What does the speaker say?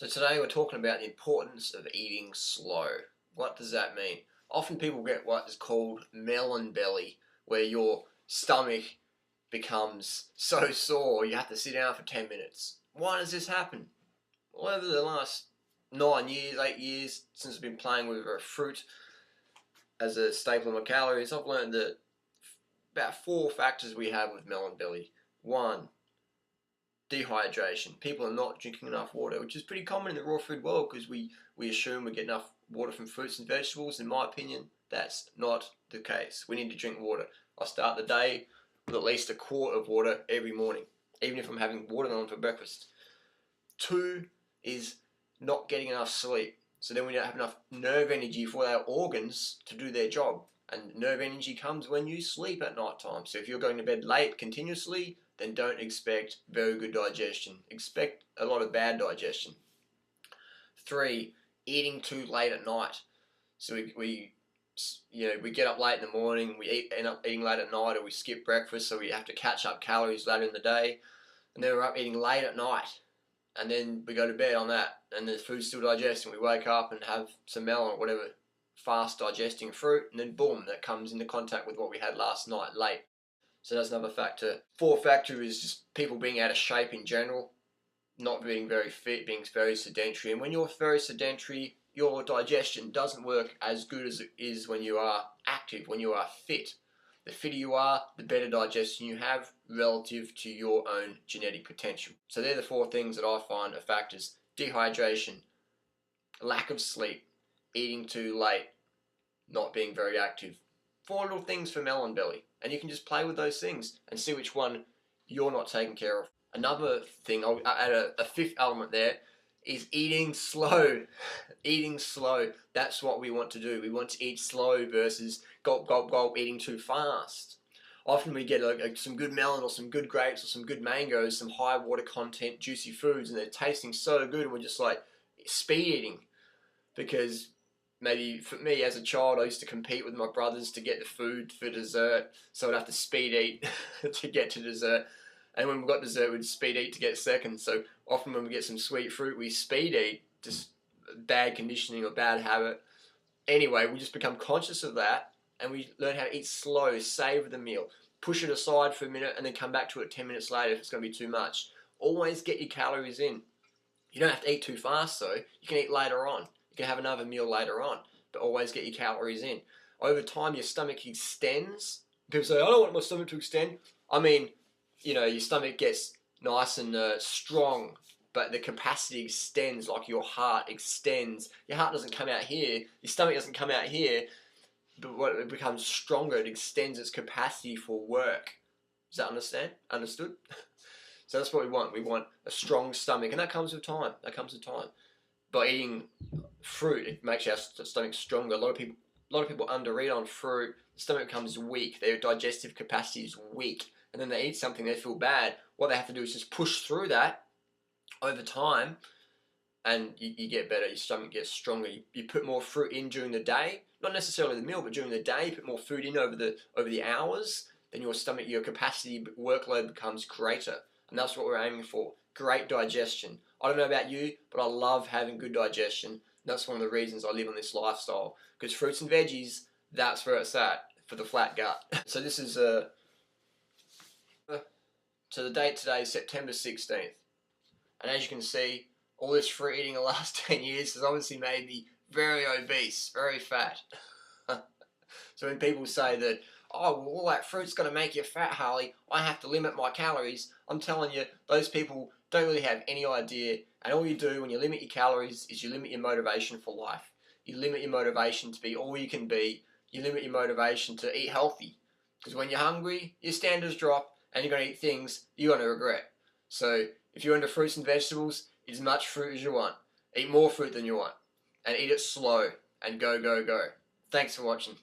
So today we're talking about the importance of eating slow. What does that mean? Often people get what is called melon belly, where your stomach becomes so sore you have to sit down for 10 minutes. Why does this happen? Well, over the last 9 years, 8 years, since I've been playing with fruit as a staple of my calories, I've learned that about 4 factors we have with melon belly. 1, dehydration. People are not drinking enough water, which is pretty common in the raw food world because we assume we get enough water from fruits and vegetables. In my opinion, that's not the case. We need to drink water. I start the day with at least a quart of water every morning, even if I'm having watermelon for breakfast. 2 is not getting enough sleep. So then we don't have enough nerve energy for our organs to do their job. And nerve energy comes when you sleep at night time. So if you're going to bed late continuously, then don't expect very good digestion. Expect a lot of bad digestion. 3, eating too late at night. So we get up late in the morning, we end up eating late at night, or we skip breakfast, so we have to catch up calories later in the day, and then we're up eating late at night, and then we go to bed on that, and the food's still digesting. We wake up and have some melon or whatever fast digesting fruit, and then boom, that comes into contact with what we had last night late. So that's another factor. 4th factor is just people being out of shape in general, not being very fit, being very sedentary. And when you're very sedentary, your digestion doesn't work as good as it is when you are active, when you are fit. The fitter you are, the better digestion you have relative to your own genetic potential. So they're the 4 things that I find are factors: dehydration, lack of sleep, eating too late, not being very active. 4 little things for melon belly, and you can just play with those things and see which one you're not taking care of. Another thing, I'll add a 5th element there, is eating slow. Eating slow. That's what we want to do. We want to eat slow versus gulp, gulp, gulp, eating too fast. Often we get some good melon or some good grapes or some good mangoes, some high water content, juicy foods, and they're tasting so good, and we're just like speed eating. Because maybe for me as a child, I used to compete with my brothers to get the food for dessert, so I'd have to speed eat to get to dessert. And when we got dessert, we'd speed eat to get second. So often when we get some sweet fruit, we speed eat, just bad conditioning or bad habit. Anyway, we just become conscious of that, and we learn how to eat slow, savor the meal, push it aside for a minute, and then come back to it 10 minutes later if it's going to be too much. Always get your calories in. You don't have to eat too fast though. You can eat later on. You can have another meal later on, but always get your calories in. Over time, your stomach extends. People say, I don't want my stomach to extend. I mean, your stomach gets nice and strong, but the capacity extends like your heart extends. Your heart doesn't come out here, your stomach doesn't come out here, but when it becomes stronger, it extends its capacity for work. Does that understood? So that's what we want. We want a strong stomach, and that comes with time. By eating fruit, it makes our stomach stronger. A lot of people undereat on fruit. The stomach becomes weak. Their digestive capacity is weak. And then they eat something, they feel bad. What they have to do is just push through that over time, and you get better. Your stomach gets stronger. You put more fruit in during the day, not necessarily the meal, but during the day, you put more food in over the hours, then your stomach, your capacity workload becomes greater. And that's what we're aiming for. Great digestion. I don't know about you, but I love having good digestion. That's one of the reasons I live on this lifestyle. Because fruits and veggies, that's where it's at for the flat gut. So this is So the date today is September 16th. And as you can see, all this fruit eating the last 10 years has obviously made me very obese, very fat. So when people say that, oh, well, all that fruit's going to make you fat, Harley, I have to limit my calories, I'm telling you, those people don't really have any idea. And all you do when you limit your calories is you limit your motivation for life. You limit your motivation to be all you can be. You limit your motivation to eat healthy. Because when you're hungry, your standards drop, and you're going to eat things you're going to regret. So if you're into fruits and vegetables, eat as much fruit as you want. Eat more fruit than you want. And eat it slow. And go, go, go. Thanks for watching.